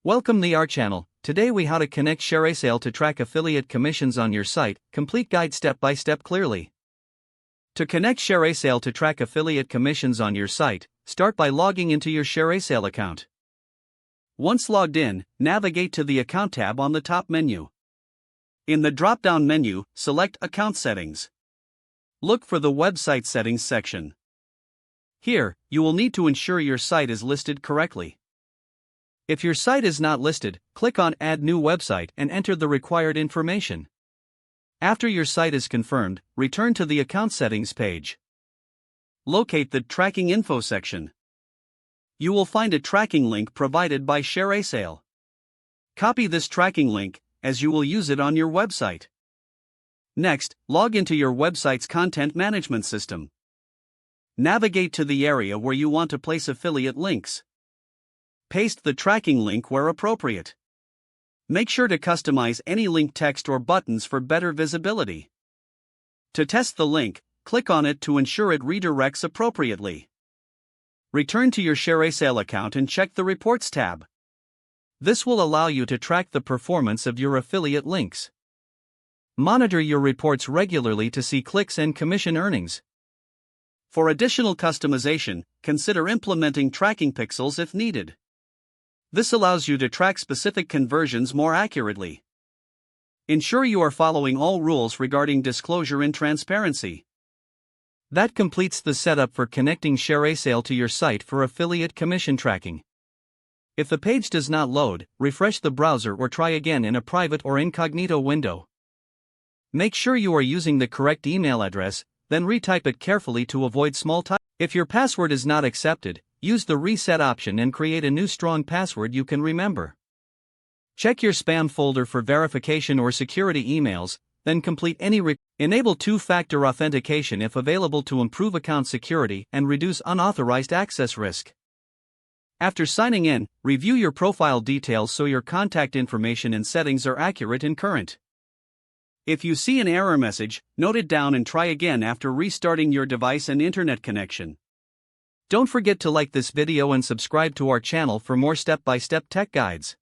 Welcome to our channel. Today we how to connect ShareASale to track affiliate commissions on your site. Complete guide step by step clearly. To connect ShareASale to track affiliate commissions on your site, start by logging into your ShareASale account. Once logged in, navigate to the Account tab on the top menu. In the drop-down menu, select Account Settings. Look for the Website Settings section. Here, you will need to ensure your site is listed correctly. If your site is not listed, click on Add New Website and enter the required information. After your site is confirmed, return to the Account Settings page. Locate the Tracking Info section. You will find a tracking link provided by ShareASale. Copy this tracking link, as you will use it on your website. Next, log into your website's content management system. Navigate to the area where you want to place affiliate links. Paste the tracking link where appropriate. Make sure to customize any link text or buttons for better visibility. To test the link, click on it to ensure it redirects appropriately. Return to your ShareASale account and check the Reports tab. This will allow you to track the performance of your affiliate links. Monitor your reports regularly to see clicks and commission earnings. For additional customization, consider implementing tracking pixels if needed. This allows you to track specific conversions more accurately. Ensure you are following all rules regarding disclosure and transparency. That completes the setup for connecting ShareASale to your site for affiliate commission tracking. If the page does not load, refresh the browser or try again in a private or incognito window. Make sure you are using the correct email address, then retype it carefully to avoid small typos. If your password is not accepted, use the reset option and create a new strong password you can remember. Check your spam folder for verification or security emails, then complete any Enable two-factor authentication if available to improve account security and reduce unauthorized access risk. After signing in, review your profile details so your contact information and settings are accurate and current. If you see an error message, note it down and try again after restarting your device and internet connection. Don't forget to like this video and subscribe to our channel for more step-by-step tech guides.